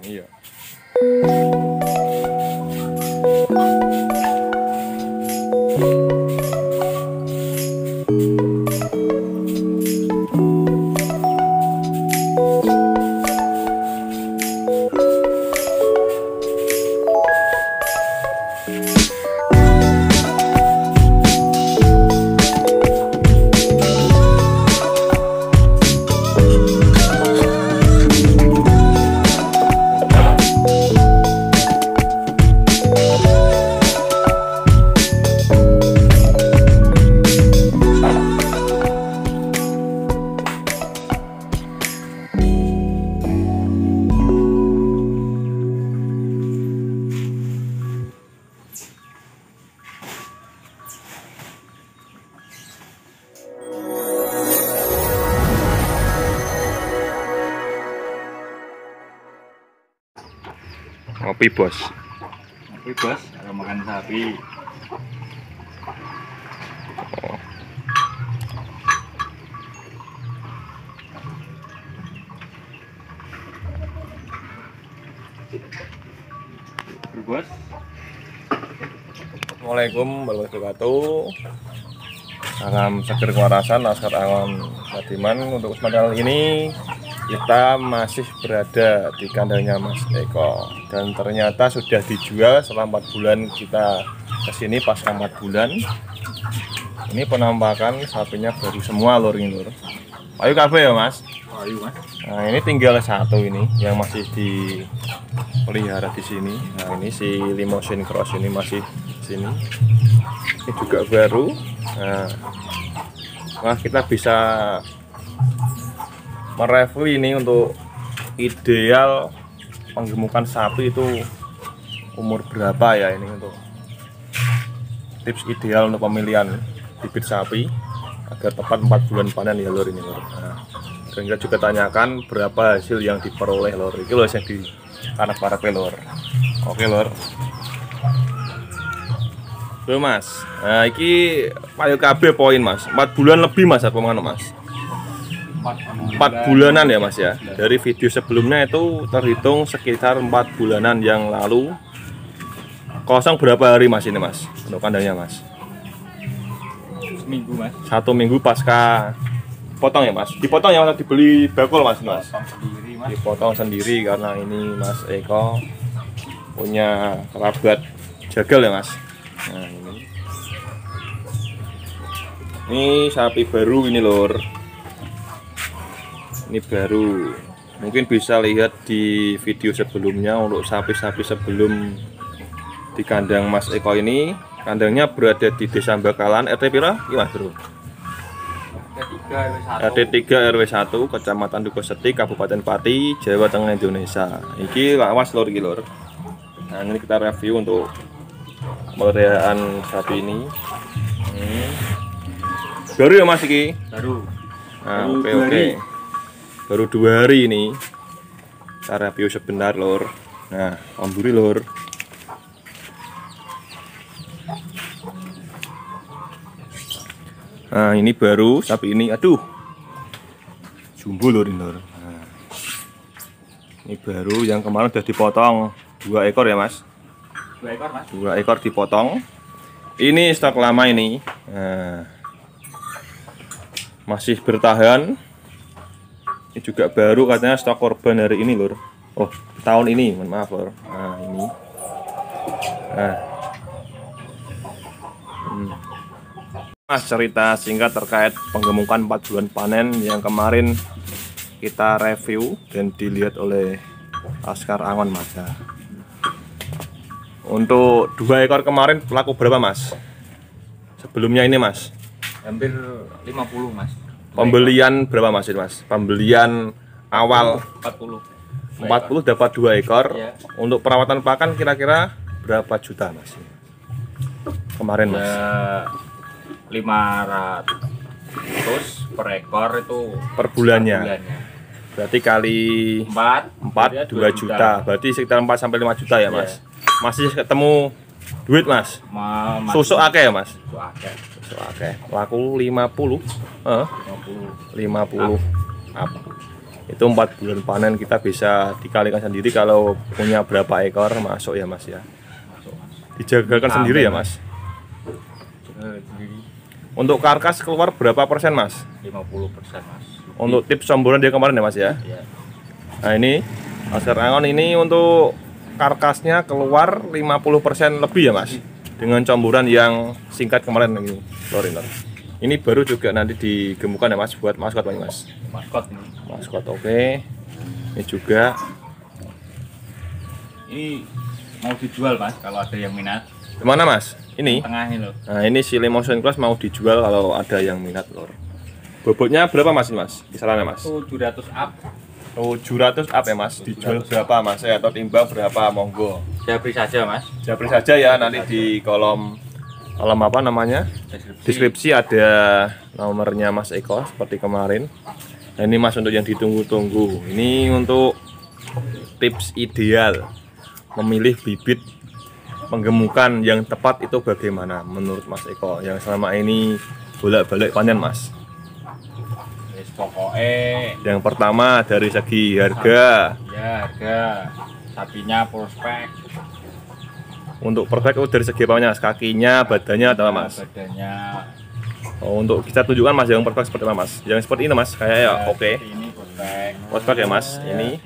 Iya. Ngopi bos. Ngopi bos, kalau makan sapi. Oh. Bos. Assalamualaikum warahmatullahi wabarakatuh. Salam seger kewarasan, Laskar Angon Sadiman. Untuk kesempatan ini kita masih berada di kandangnya Mas Eko, dan ternyata sudah dijual setelah 4 bulan kita kesini. Pas 4 bulan ini penampakan sapinya baru semua lor ini lor. Ayo kafe ya mas. Ayo mas. Nah ini tinggal satu ini yang masih dipelihara di sini. Nah ini si Limousin Cross ini masih di sini. Ini juga baru. Nah kita bisa mereview ini untuk ideal penggemukan sapi itu umur berapa ya, ini untuk tips ideal untuk pemilihan bibit sapi agar tepat 4 bulan panen ya lor ini lor. Nah, dan kita juga tanyakan berapa hasil yang diperoleh lor, itu loh yang di anak para pelor. Oke lor. Loh mas, nah ini payu KB poin mas, 4 bulan lebih mas apa mana mas? 4 bulanan ya mas ya. Dari video sebelumnya itu terhitung sekitar 4 bulanan yang lalu. Kosong berapa hari mas ini mas untuk kandangnya mas? Seminggu mas. 1 minggu pasca potong ya mas. Dipotong ya, atau dibeli bakul mas? Mas Sendiri mas. dipotong sendiri karena ini Mas Eko punya kerabat jagal ya mas. Nah ini sapi baru ini lor. Ini baru, mungkin bisa lihat di video sebelumnya untuk sapi-sapi sebelum di kandang Mas Eko ini. Kandangnya berada di Desa Bakalan, RT pira? Iya Mas Bro. RT 3 RW 1 Kecamatan Dukoseti, Kabupaten Pati, Jawa Tengah, Indonesia. Iki lawas lor iki lor. Nah ini kita review untuk pemeliharaan sapi ini. Baru ya Mas iki? Baru. Nah, oke. Baru 2 hari ini. Kita review sebentar lor. Nah, pemburi lor. Nah, ini baru sapi ini. Aduh. Jumbo lor ini lor. Nah, ini baru yang kemarin sudah dipotong 2 ekor ya mas. 2 ekor mas. 2 ekor dipotong. Ini stok lama ini. Nah, masih bertahan. Ini juga baru katanya stok korban hari ini lor. Oh tahun ini, mohon maaf lor. Nah ini. Nah. Mas cerita singkat terkait penggemukan 4 bulan panen yang kemarin kita review dan dilihat oleh Laskar Angon mas. Untuk 2 ekor kemarin laku berapa mas? Sebelumnya ini mas? Hampir 50 mas. Pembelian berapa mas ini mas? Pembelian awal 40 dapat 2 ekor ya. Untuk perawatan pakan kira-kira berapa juta mas? Kemarin mas? 500 per ekor itu per bulannya. Berarti kali 4 2 juta. Berarti sekitar 4 sampai 5 juta ya mas? Masih ketemu duit mas? Susuk akeh ya mas? Susuk akeh. Laku 50 up. Itu 4 bulan panen kita bisa dikalikan sendiri kalau punya berapa ekor masuk ya Mas ya. Masuk Mas. Dijagakan sendiri ya Mas. Sendiri Untuk karkas keluar berapa persen Mas? 50% Mas. Untuk tips camburan dia kemarin ya Mas ya. Ya. Nah ini Laskar Angon ini untuk karkasnya keluar 50% lebih ya Mas. Dengan camburan yang singkat kemarin ini. Lor. Ini baru juga nanti digemukkan ya Mas buat maskot ini Mas. Maskot ini. Maskot oke. Ini juga. Ini mau dijual Mas kalau ada yang minat. Gimana Mas? Ini? Tengah ini loh. Nah ini si Limousine Cross mau dijual kalau ada yang minat lor. Bobotnya berapa Mas ini Mas? Kisarannya Mas? 700 up. 700 up ya Mas. Dijual berapa Mas? Atau timbang berapa? Monggo. Japri saja Mas. Japri saja ya nanti di kolom apa namanya? Deskripsi ada nomornya Mas Eko seperti kemarin. Nah, ini Mas untuk yang ditunggu-tunggu. Ini untuk tips ideal memilih bibit penggemukan yang tepat itu bagaimana menurut Mas Eko yang selama ini bolak-balik panen Mas? Yes, pokoknya Yang pertama dari segi harga. ya harga sapinya prospek. Untuk prospek dari segi apanya Mas? Kakinya, badannya atau Mas? Badannya Oh, untuk kita tunjukkan Mas yang prospek seperti apa Mas? Yang seperti ini Mas, kayak ya oke. seperti ini prospek. Prospek ya Mas, ini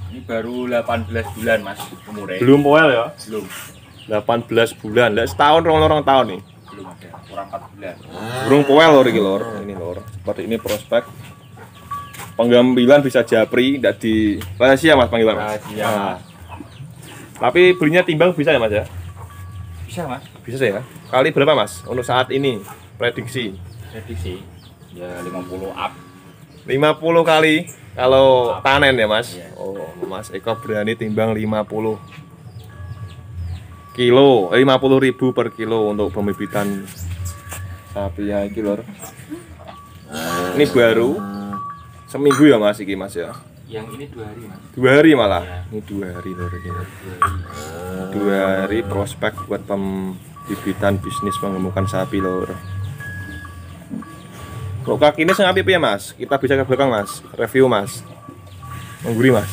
Ini baru 18 bulan Mas umurnya. belum poel ya? Belum. 18 bulan, lah setahun orang tahun nih. Belum ada, kurang 4 bulan. Burung poel lor iki lor. Ini lor. Seperti ini prospek. Penggambilan bisa japri, tidak di rahasia Mas panggilan Mas. Rahasia. Ah. Tapi belinya timbang bisa ya Mas ya? Bisa Mas. Bisa ya. Kali berapa Mas untuk saat ini? Prediksi Prediksi ya 50 up. 50 kali kalau panen ya Mas. Iya. Oh, Mas Eko berani timbang 50 kilo, 50.000 per kilo untuk pembibitan sapi ya iki lor. Ini baru seminggu ya Mas iki Mas ya. Yang ini 2 hari Mas. 2 hari malah. Iya. Ini 2 hari lor ini. 2 hari. 2 hari prospek buat pembibitan bisnis pengemukan sapi lor. Kok kakinya sing apik ya Mas? Kita bisa ke belakang Mas. Review Mas. Mengguri Mas.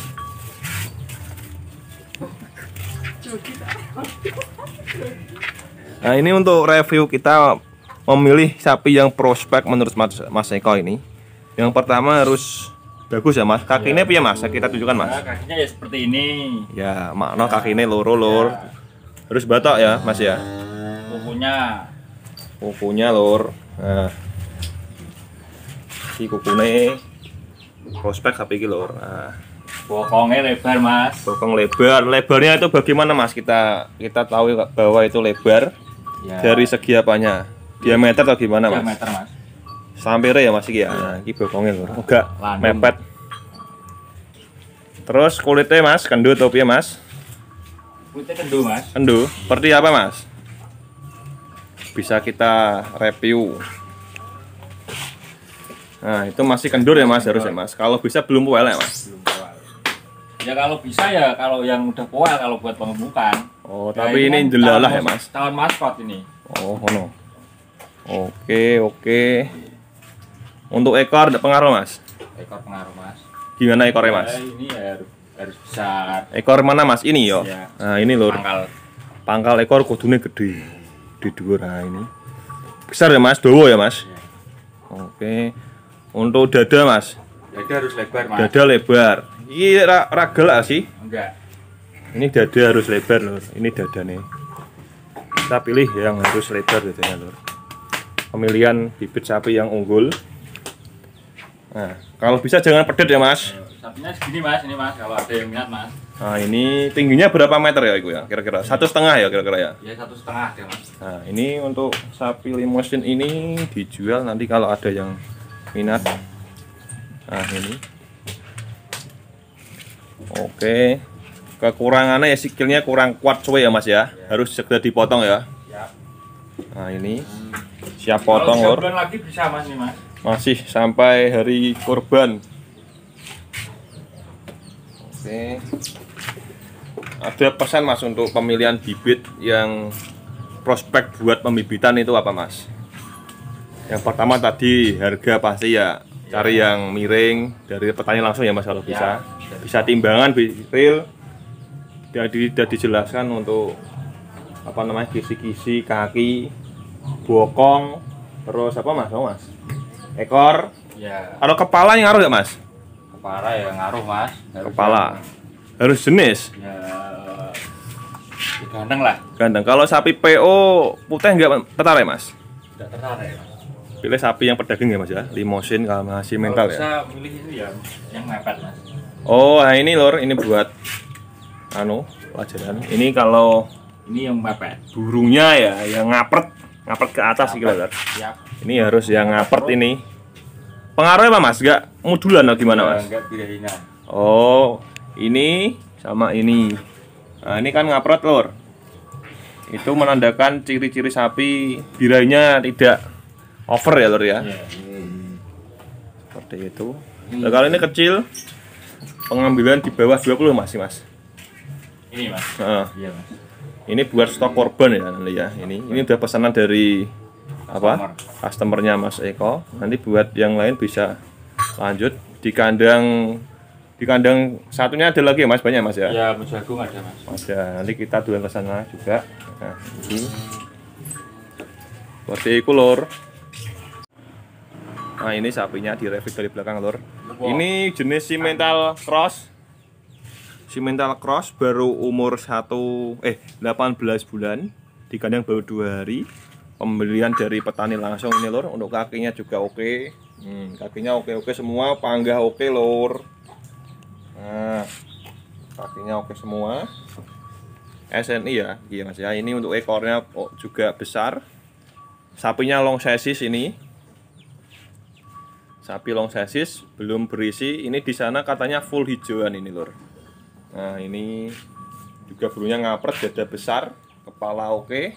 Nah ini untuk review kita memilih sapi yang prospek menurut Mas Eko ini. Yang pertama harus bagus ya Mas. Kakinya piye Mas? Kita tunjukkan Mas. Nah, kakinya ya seperti ini. Ya makna kakinya loro lor. Harus batok ya Mas ya. Kukunya Kukunya lor. Nah. Si kukune prospek sapi iki lor. Nah. bokongnya lebar Mas. Bokong lebar. Lebarnya itu bagaimana Mas? Kita tahu bahwa itu lebar. Ya. Dari segi apanya? Diameter atau gimana Mas? Diameter Mas. Sampire ya Mas iki ya. Nah, iki bokongnya lho. Enggak Landung. mepet. Terus kulitnya Mas, kendu atau piye Mas? Kulitnya kendu Mas. Kendu. Seperti apa Mas? Bisa kita review. Nah, itu masih kendur ya Mas harusnya Mas. Kalau bisa belum poel ya Mas. Belum poel. Ya kalau bisa ya kalau yang udah poel kalau buat pengemukan. Oh, Ya, tapi ini kan jelalah tahun ya Mas. Tahun maskot ini. Oh, no. Oke. Untuk ekor ada pengaruh Mas? Ekor pengaruh Mas. Gimana ekornya Mas? Ya, ini harus besar. Ekor mana Mas? Ini yo. Iya. Nah, ini lur. Pangkal ekor kudune gede. Di dhuwur nah ini. Besar ya Mas, dawa ya Mas? Iya. Oke. Untuk dada Mas? Dada harus lebar Mas. Dada lebar. Ini ragel sih. Enggak. Ini dada harus lebar lur. Ini dada nih. Kita pilih yang harus lebar dadanya lur. Pemilihan bibit sapi yang unggul. Nah, kalau bisa jangan pedet ya Mas. Sapinya segini Mas, ini Mas kalau ada yang minat Mas. Nah, ini tingginya berapa meter ya Ibu ya? Kira-kira 1,5 ya kira-kira ya. Ya 1,5 deh Mas. Nah, ini untuk sapi Limousine ini dijual nanti kalau ada yang minat. Nah, ini. Oke. Kekurangannya ya sikilnya kurang kuat suwe ya Mas ya. Harus segera dipotong ya. Ya. Nah, ini siap potong Kalau 3 lor. bulan lagi bisa Mas nih Mas. Masih sampai hari kurban. Oke. Ada pesan Mas untuk pemilihan bibit yang prospek buat pembibitan itu apa Mas? Yang pertama tadi harga pasti ya cari yang miring dari petani langsung ya Mas kalau Ya. bisa timbangan real. Jadi sudah dijelaskan untuk apa namanya kisi-kisi kaki, bokong, terus apa Mas? Oh, Mas. Ekor. Ya, Kalau kepala yang ngaruh nggak Mas? kepala ya ngaruh Mas. Kepala. Harus jenis. Ya, ganteng lah. Ganteng. Kalau sapi PO putih nggak tertarik Mas? Tidak tertarik Mas. Pilih sapi yang pedaging ya Mas ya, limosin kalau masih mental Kalau ya. bisa milih itu ya yang mepet Mas. Oh, nah ini lor, ini buat pelajaran. Ini kalau Ini yang mepet. burungnya ya yang ngapret ke atas gitu lor. Siap. Ini harus yang ngapret ini. Pengaruhnya apa Mas? Gak modulan atau gimana Mas? Enggak pilihan. Oh, ini sama ini. Nah, ini kan ngapret lor. Itu menandakan ciri-ciri sapi birainya tidak over ya lor ya. Ya. Seperti itu. Nah, kalau ini kecil, pengambilan di bawah 20 masih Mas. Ini Mas. Nah, Iya Mas. ini buat stok korban ya nanti ya. Ini udah pesanan dari apa? Customernya Mas Eko. Nanti buat yang lain bisa lanjut di kandang satunya ada lagi ya Mas, banyak Mas ya. Ya, Jagung ada Mas. Ada. Nanti kita duluan ke sana juga. Nah, ini seperti itu lor. Nah, ini sapinya direvit dari belakang lor. Ini jenis Simmental Cross. Simmental Cross baru umur 18 bulan. Di kandang baru 2 hari. Pembelian dari petani langsung ini lor. Untuk kakinya juga oke. Kakinya oke semua, panggah oke lor. Nah, kakinya oke semua. SNI ya, iya Mas ya. Ini untuk ekornya juga besar. Sapinya long sesis ini. Sapi long sesis belum berisi. Ini di sana katanya full hijauan ini lor. Nah, ini juga burungnya ngapret, dada besar, kepala oke.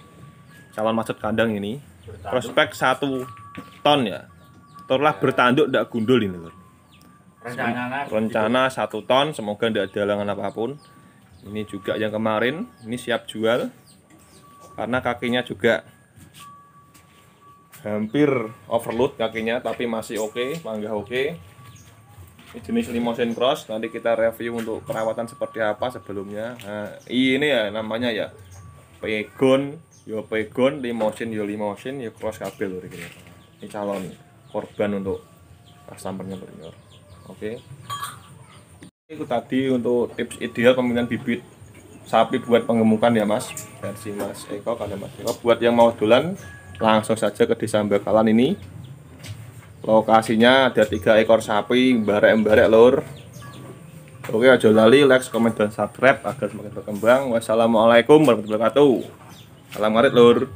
Calon macet kandang ini. Prospek 1 ton ya. Terlah bertanduk tidak gundul ini lor. Rencana 1 ton, semoga tidak ada halangan apapun. Ini juga yang kemarin, ini siap jual. Karena kakinya juga hampir overload kakinya, tapi masih oke, panggah oke. Ini jenis limousine cross, nanti kita review untuk perawatan seperti apa sebelumnya. Nah, ini ya namanya ya pegon, limousine, ya cross kabel loh ini. Ini calon korban untuk customernya loh. Oke. Itu tadi untuk tips ideal pemilihan bibit sapi buat penggemukan ya Mas, versi Mas Eko. Kalau Mas Eko buat yang mau dolan langsung saja ke Desa Bakalan ini. Lokasinya ada 3 ekor sapi, barek lor. Oke, aja lali like, comment, dan subscribe agar semakin berkembang. Wassalamualaikum warahmatullahi wabarakatuh. Salam ngarit lur.